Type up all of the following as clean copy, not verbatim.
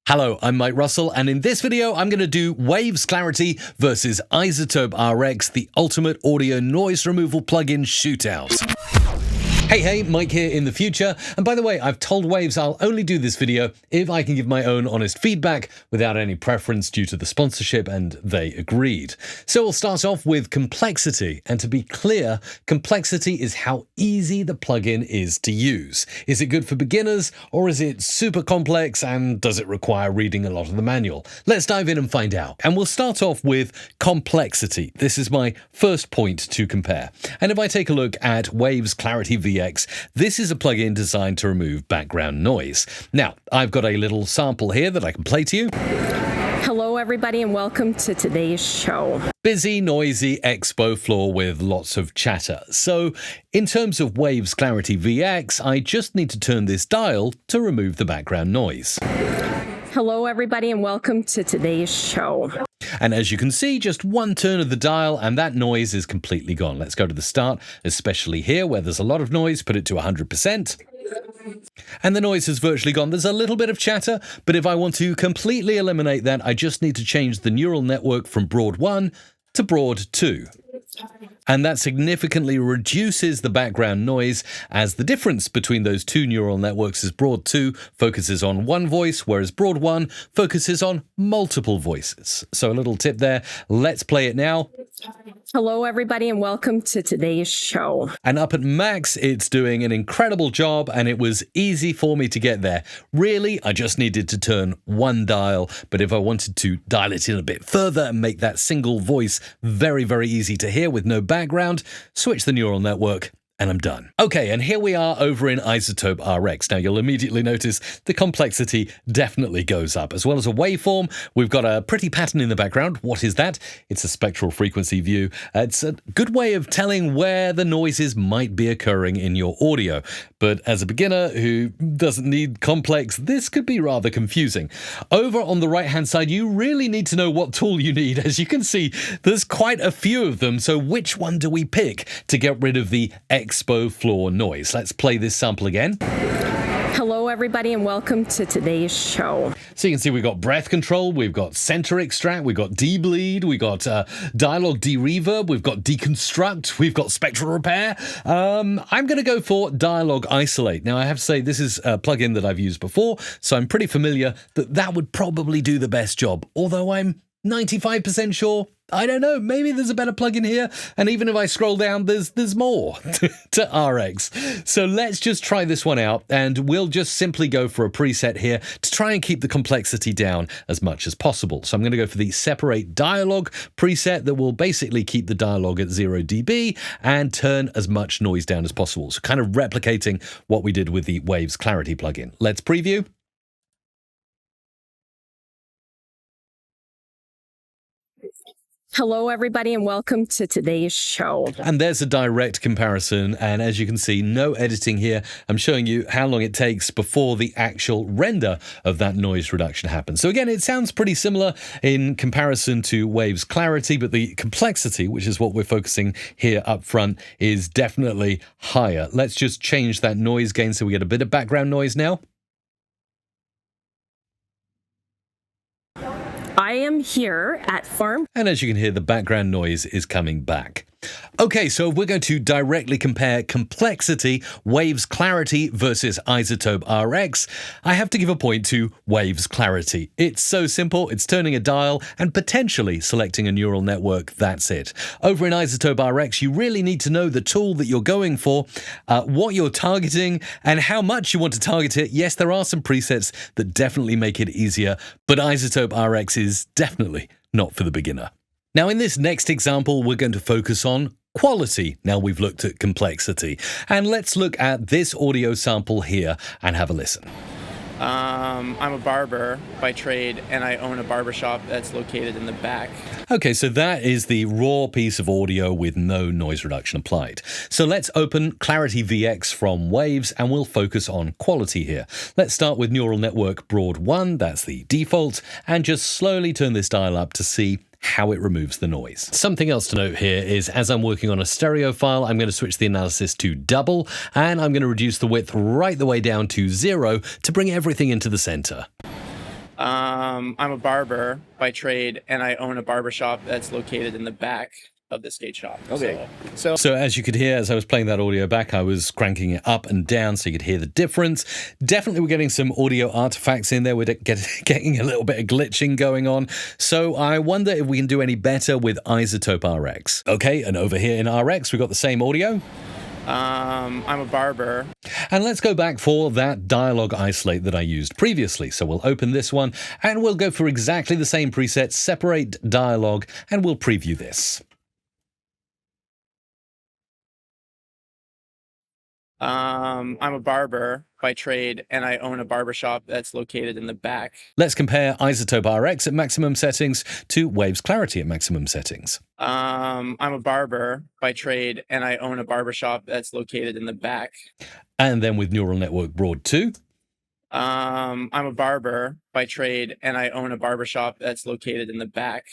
Hello, I'm Mike Russell, and in this video, I'm going to do Waves Clarity versus iZotope RX, the ultimate audio noise removal plugin shootout. Hey, Mike here in the future. And by the way, I've told Waves I'll only do this video if I can give my own honest feedback without any preference due to the sponsorship, and they agreed. So we'll start off with complexity. And to be clear, complexity is how easy the plugin is to use. Is it good for beginners, or is it super complex, and does it require reading a lot of the manual? Let's dive in and find out. And we'll start off with complexity. This is my first point to compare. And if I take a look at Waves Clarity VX, this is a plugin designed to remove background noise. Now, I've got a little sample here that I can play to you. Hello, everybody, and welcome to today's show. Busy, noisy expo floor with lots of chatter. So, in terms of Waves Clarity VX, I just need to turn this dial to remove the background noise. Hello, everybody, and welcome to today's show. And as you can see, just one turn of the dial and that noise is completely gone. Let's go to the start, especially here where there's a lot of noise, put it to 100%. And the noise is virtually gone. There's a little bit of chatter, but if I want to completely eliminate that, I just need to change the neural network from Broad 1 to Broad 2. And that significantly reduces the background noise, as the difference between those two neural networks is Broad 2 focuses on one voice, whereas Broad 1 focuses on multiple voices. So a little tip there. Let's play it now. Hello, everybody, and welcome to today's show. And up at max, it's doing an incredible job, and it was easy for me to get there. Really, I just needed to turn one dial, but if I wanted to dial it in a bit further and make that single voice very, very easy to hear with no background, switch the neural network, and I'm done. Okay, and here we are over in iZotope RX. Now, you'll immediately notice the complexity definitely goes up. As well as a waveform, we've got a pretty pattern in the background. What is that? It's a spectral frequency view. It's a good way of telling where the noises might be occurring in your audio. But as a beginner who doesn't need complex, this could be rather confusing. Over on the right-hand side, you really need to know what tool you need. As you can see, there's quite a few of them. So which one do we pick to get rid of the expo floor noise? Let's play this sample again. Hello, everybody, and welcome to today's show. So you can see we've got breath control, we've got center extract, we've got debleed, we've got dialogue de-reverb, we've got deconstruct, we've got spectral repair. I'm going to go for dialogue isolate. Now, I have to say this is a plugin that I've used before, so I'm pretty familiar that that would probably do the best job. Although I'm 95% sure, I don't know, maybe there's a better plugin here, and even if I scroll down, there's more to RX. So let's just try this one out, and we'll just simply go for a preset here to try and keep the complexity down as much as possible. So I'm going to go for the separate dialogue preset that will basically keep the dialogue at 0 dB and turn as much noise down as possible. So kind of replicating what we did with the Waves Clarity plugin. Let's preview. Hello, everybody, and welcome to today's show. And there's a direct comparison, and as you can see, no editing here. I'm showing you how long it takes before the actual render of that noise reduction happens. So again, it sounds pretty similar in comparison to Waves Clarity, but the complexity, which is what we're focusing here up front, is definitely higher. Let's just change that noise gain so we get a bit of background noise now. I am here at Farm. And as you can hear, the background noise is coming back. Okay, so we're going to directly compare complexity, Waves Clarity versus iZotope RX. I have to give a point to Waves Clarity. It's so simple. It's turning a dial and potentially selecting a neural network. That's it. Over in iZotope RX, you really need to know the tool that you're going for, what you're targeting, and how much you want to target it. Yes, there are some presets that definitely make it easier, but iZotope RX is definitely not for the beginner. Now, in this next example, we're going to focus on quality. Now we've looked at complexity. And let's look at this audio sample here and have a listen. I'm a barber by trade, and I own a barbershop that's located in the back. Okay, so that is the raw piece of audio with no noise reduction applied. So let's open Clarity VX from Waves, and we'll focus on quality here. Let's start with neural network Broad 1, that's the default, and just slowly turn this dial up to see how it removes the noise. Something else to note here is, as I'm working on a stereo file, I'm going to switch the analysis to double, and I'm going to reduce the width right the way down to 0 to bring everything into the center. I'm a barber by trade, and I own a barber shop that's located in the back of the skate shop. Okay. So as you could hear, as I was playing that audio back, I was cranking it up and down so you could hear the difference. Definitely we're getting some audio artifacts in there. We're getting a little bit of glitching going on. So I wonder if we can do any better with iZotope RX. Okay, and over here in RX, we've got the same audio. I'm a barber. And let's go back for that dialogue isolate that I used previously. So we'll open this one and we'll go for exactly the same preset, separate dialogue, and we'll preview this. I'm a barber by trade, and I own a barber shop that's located in the back. Let's compare iZotope RX at maximum settings to Waves Clarity at maximum settings. I'm a barber by trade, and I own a barber shop that's located in the back. And then with Neural Network Broad 2. I'm a barber by trade, and I own a barber shop that's located in the back.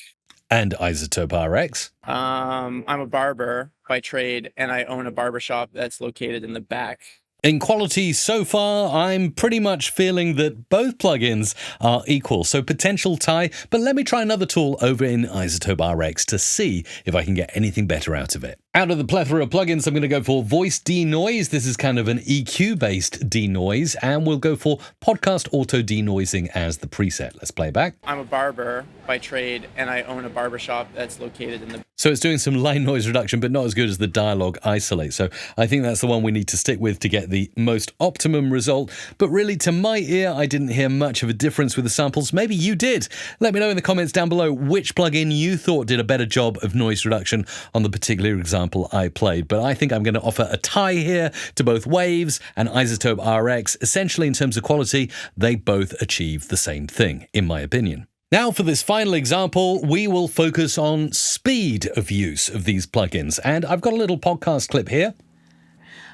And iZotope RX. I'm a barber by trade, and I own a barber shop that's located in the back. In quality so far, I'm pretty much feeling that both plugins are equal, so potential tie, but let me try another tool over in iZotope RX to see if I can get anything better out of it. Out of the plethora of plugins, I'm going to go for Voice Denoise. This is kind of an EQ-based denoise, and we'll go for Podcast Auto Denoising as the preset. Let's play back. I'm a barber by trade, and I own a barber shop that's located in the... So it's doing some line noise reduction, but not as good as the dialogue isolate. So I think that's the one we need to stick with to get the most optimum result. But really, to my ear, I didn't hear much of a difference with the samples. Maybe you did. Let me know in the comments down below which plugin you thought did a better job of noise reduction on the particular example I played. But I think I'm going to offer a tie here to both Waves and iZotope RX. Essentially, in terms of quality, they both achieve the same thing, in my opinion. Now for this final example, we will focus on speed of use of these plugins. And I've got a little podcast clip here.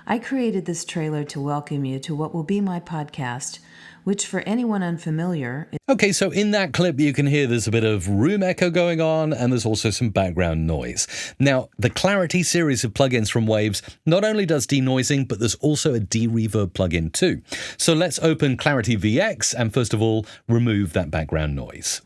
I created this trailer to welcome you to what will be my podcast, which for anyone unfamiliar... Okay, so in that clip you can hear there's a bit of room echo going on and there's also some background noise. Now, the Clarity series of plugins from Waves not only does denoising, but there's also a de-reverb plugin too. So let's open Clarity VX and first of all, remove that background noise.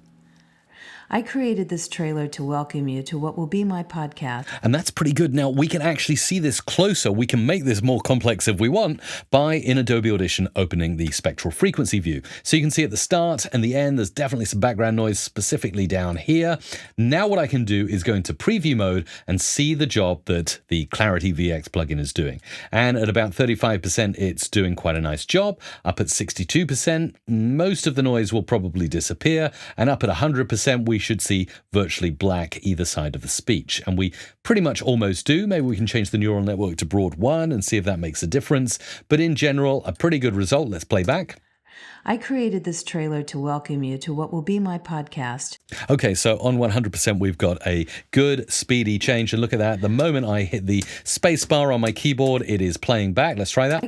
I created this trailer to welcome you to what will be my podcast. And that's pretty good. Now, we can actually see this closer. We can make this more complex if we want by, in Adobe Audition, opening the spectral frequency view. So you can see at the start and the end, there's definitely some background noise specifically down here. Now what I can do is go into preview mode and see the job that the Clarity VX plugin is doing. And at about 35%, it's doing quite a nice job. Up at 62%, most of the noise will probably disappear. And up at 100%, we should see virtually black either side of the speech. And we pretty much almost do. Maybe we can change the neural network to Broad 1 and see if that makes a difference. But in general, a pretty good result. Let's play back. I created this trailer to welcome you to what will be my podcast. Okay, so on 100%, we've got a good speedy change. And look at that. The moment I hit the space bar on my keyboard, it is playing back. Let's try that. I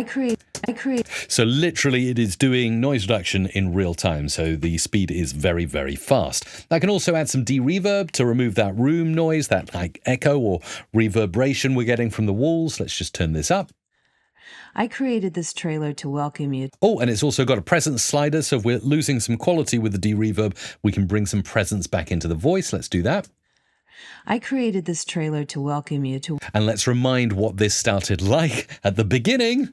create. So literally it is doing noise reduction in real time. So the speed is very, very fast. I can also add some de-reverb to remove that room noise, that like echo or reverberation we're getting from the walls. Let's just turn this up. I created this trailer to welcome you. Oh, and it's also got a presence slider. So if we're losing some quality with the de-reverb, we can bring some presence back into the voice. Let's do that. I created this trailer to welcome you to... And let's remind what this started like at the beginning.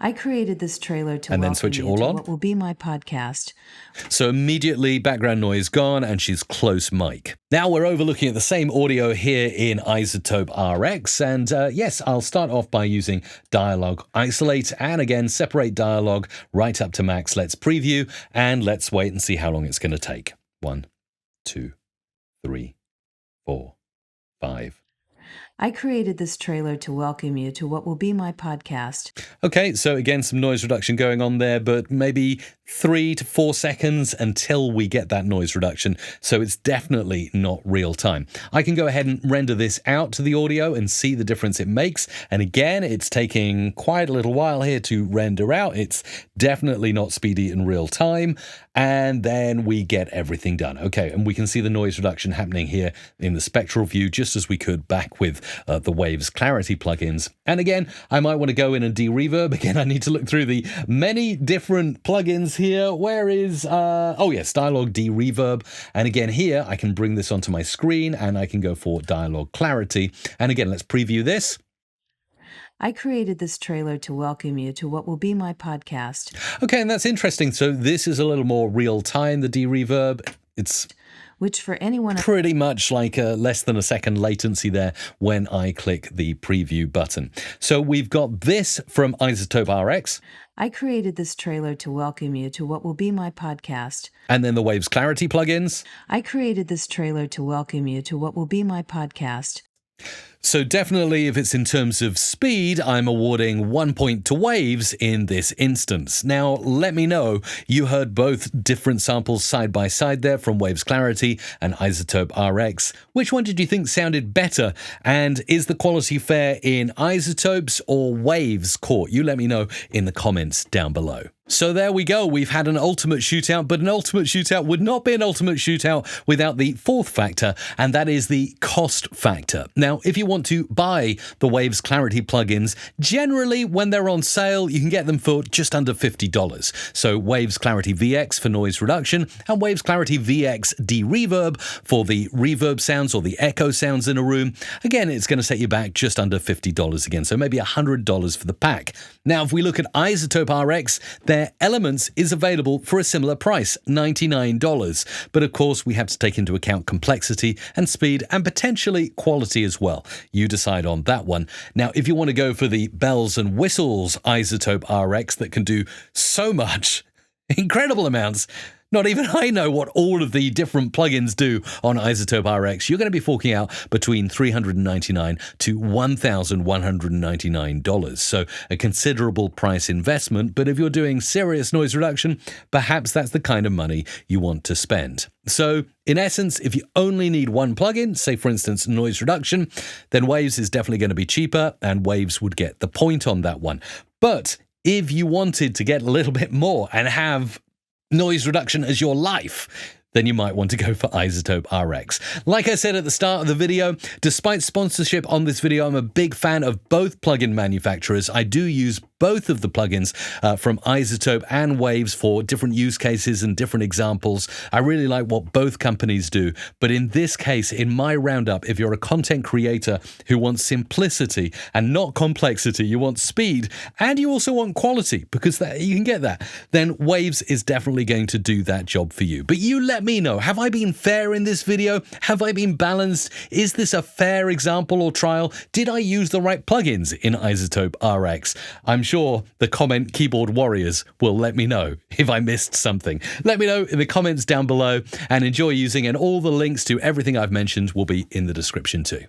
I created this trailer to and then welcome switch it you all to on. what will be my podcast. So immediately background noise gone and she's close mic. Now we're overlooking at the same audio here in iZotope RX. And yes, I'll start off by using dialogue isolate and again, separate dialogue right up to max. Let's preview and let's wait and see how long it's going to take. 1, 2, 3, 4, 5. I created this trailer to welcome you to what will be my podcast. Okay, so again, some noise reduction going on there, but maybe 3 to 4 seconds until we get that noise reduction. So it's definitely not real time. I can go ahead and render this out to the audio and see the difference it makes. And again, it's taking quite a little while here to render out. It's definitely not speedy in real time. and then we get everything done. Okay, and we can see the noise reduction happening here in the spectral view, just as we could back with the Waves Clarity plugins. And again, I might want to go in and de-reverb. Again, I need to look through the many different plugins here. Where is, oh yes, Dialogue de-reverb. And again, here I can bring this onto my screen and I can go for Dialogue Clarity. And again, let's preview this. I created this trailer to welcome you to what will be my podcast. Okay, and that's interesting. So this is a little more real time, the de-reverb. It's which for anyone pretty much like less than a second latency there when I click the preview button. So we've got this from iZotope RX. I created this trailer to welcome you to what will be my podcast. And then the Waves Clarity plugins. I created this trailer to welcome you to what will be my podcast. So definitely, if it's in terms of speed, I'm awarding 1 point to Waves in this instance. Now, let me know, you heard both different samples side by side there from Waves Clarity and iZotope RX. Which one did you think sounded better? And is the quality fair in iZotope's or Waves' court? You let me know in the comments down below. So there we go. We've had an ultimate shootout, but an ultimate shootout would not be an ultimate shootout without the fourth factor, and that is the cost factor. Now, if you want to buy the Waves Clarity plugins, generally when they're on sale, you can get them for just under $50. So Waves Clarity VX for noise reduction and Waves Clarity VX de-reverb for the reverb sounds or the echo sounds in a room. Again, it's going to set you back just under $50 again, so maybe $100 for the pack. Now, if we look at iZotope RX, their Elements is available for a similar price, $99. But of course, we have to take into account complexity and speed and potentially quality as well. You decide on that one. Now, if you want to go for the bells and whistles iZotope RX that can do so much, incredible amounts, not even I know what all of the different plugins do on iZotope RX. You're going to be forking out between $399 to $1,199. So a considerable price investment. But if you're doing serious noise reduction, perhaps that's the kind of money you want to spend. So in essence, if you only need one plugin, say for instance noise reduction, then Waves is definitely going to be cheaper and Waves would get the point on that one. But if you wanted to get a little bit more and have noise reduction as your life, then you might want to go for iZotope RX. Like I said at the start of the video, despite sponsorship on this video, I'm a big fan of both plugin manufacturers. I do use both of the plugins from iZotope and Waves for different use cases and different examples. I really like what both companies do. But in this case, in my roundup, if you're a content creator who wants simplicity and not complexity, you want speed, and you also want quality, because you can get that, then Waves is definitely going to do that job for you. But you let me know, have I been fair in this video? Have I been balanced? Is this a fair example or trial? Did I use the right plugins in iZotope RX? I'm sure the comment keyboard warriors will let me know if I missed something. Let me know in the comments down below and enjoy using, and all the links to everything I've mentioned will be in the description too.